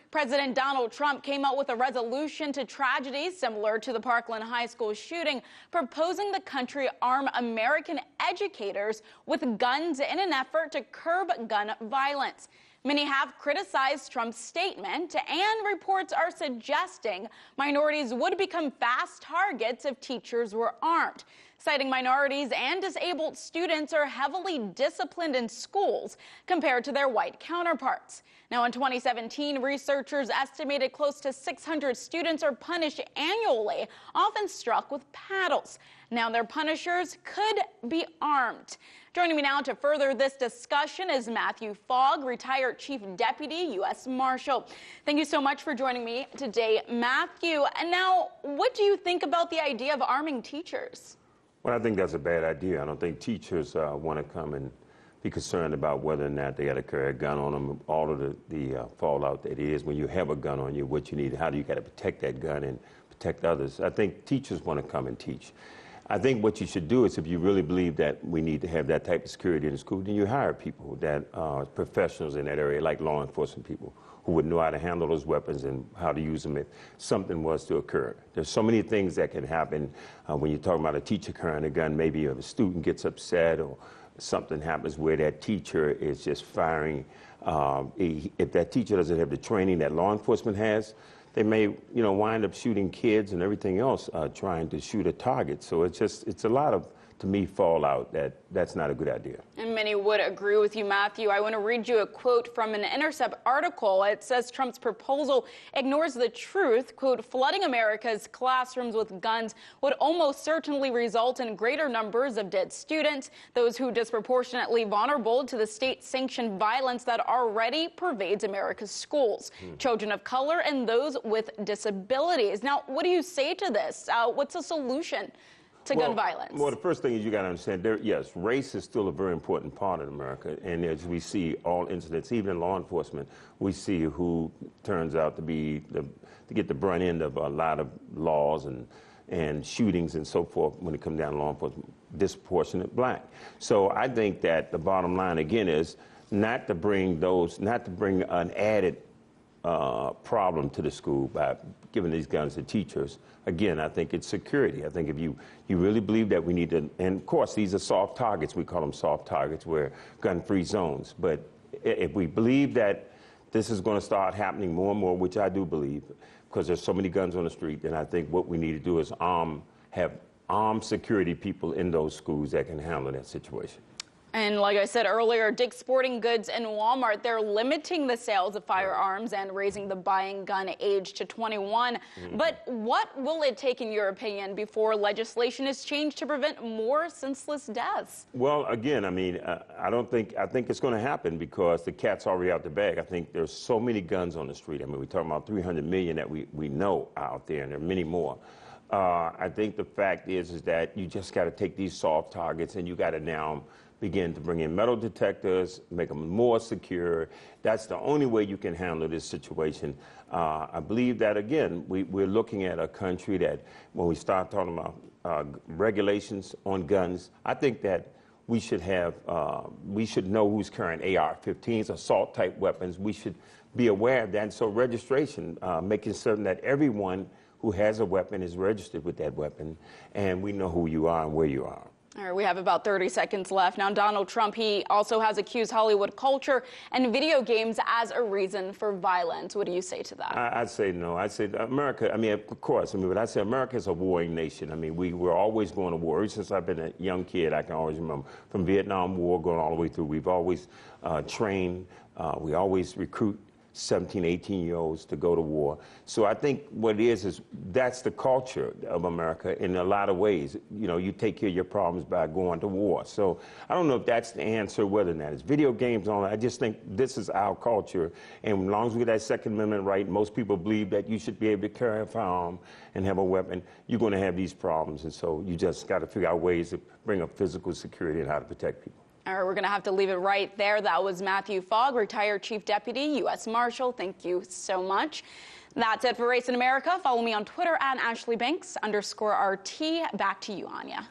President Donald Trump came out with a resolution to tragedies similar to the Parkland High School shooting, proposing the country arm American educators with guns in an effort to curb gun violence. Many have criticized Trump's statement, and reports are suggesting minorities would become fast targets if teachers were armed. Citing minorities and disabled students are heavily disciplined in schools compared to their white counterparts. Now, in 2017, researchers estimated close to 600 students are punished annually, often struck with paddles. Now, their punishers could be armed. Joining me now to further this discussion is Mathew Fogg, retired Chief Deputy U.S. Marshal. Thank you so much for joining me today, Mathew. And now, what do you think about the idea of arming teachers? Well, I think that's a bad idea. I don't think teachers want to come and be concerned about whether or not they got to carry a gun on them. All of the fallout that is when you have a gun on you, what you need, how do you got to protect that gun and protect others. I think teachers want to come and teach. I think what you should do is, if you really believe that we need to have that type of security in the school, then you hire people that are professionals in that area, like law enforcement people, who would know how to handle those weapons and how to use them if something was to occur. There's so many things that can happen when you're talking about a teacher carrying a gun. Maybe if a student gets upset or something happens where that teacher is just firing. If that teacher doesn't have the training that law enforcement has, they may, wind up shooting kids and everything else, trying to shoot a target. So it's a lot of, to me, fallout that's not a good idea. And many would agree with you, Mathew. I want to read you a quote from an Intercept article. It says Trump's proposal ignores the truth. Quote, flooding America's classrooms with guns would almost certainly result in greater numbers of dead students, those who disproportionately vulnerable to the state-sanctioned violence that already pervades America's schools, children of color and those with disabilities. Now, what do you say to this? What's the solution to gun violence? Well, the first thing is you got to understand, yes, race is still a very important part of America. And as we see all incidents, even in law enforcement, we see who turns out to be to get the brunt end of a lot of laws and shootings and so forth when it comes down to law enforcement, disproportionate black. So I think that the bottom line, again, is not to bring an added problem to the school by giving these guns to teachers. Again, I think it's security. I think if you really believe that we need to, and of course these are soft targets, we call them soft targets, where gun-free zones. But if we believe that this is going to start happening more and more, which I do believe, because there's so many guns on the street, then I think what we need to do is have armed security people in those schools that can handle that situation. And like I said earlier, Dick's Sporting Goods and Walmart, they're limiting the sales of firearms and raising the buying gun age to 21. But what will it take, in your opinion, before legislation is changed to prevent more senseless deaths? Well, again, I mean, I think it's going to happen because the cat's already out the bag. I think there's so many guns on the street. I mean, we're talking about 300 million that we know out there, and there are many more. I think the fact is that you just got to take these soft targets and you got to now begin to bring in metal detectors, make them more secure. That's the only way you can handle this situation. I believe that, again, we're looking at a country that, when we start talking about regulations on guns, I think that we should know who's carrying AR-15s, assault-type weapons. We should be aware of that. And so registration, making certain that everyone who has a weapon is registered with that weapon, and we know who you are and where you are. All right, we have about 30 seconds left. Now, Donald Trump, he also has accused Hollywood culture and video games as a reason for violence. What do you say to that? I'd say no. I'd say America, I mean, of course, but I'd say America is a warring nation. I mean, we're always going to war. Since I've been a young kid, I can always remember from Vietnam War going all the way through. We've always trained, we always recruit 17, 18-year-olds to go to war. So I think what it is that's the culture of America in a lot of ways. You take care of your problems by going to war. So I don't know if that's the answer, whether or not it's video games on. I just think this is our culture. And as long as we get that Second Amendment right, most people believe that you should be able to carry a firearm and have a weapon, you're going to have these problems. And so you just got to figure out ways to bring up physical security and how to protect people. All right, we're going to have to leave it right there. That was Mathew Fogg, retired Chief Deputy U.S. Marshal. Thank you so much. That's it for Race in America. Follow me on Twitter at @AshleyBanks_RT. Back to you, Anya.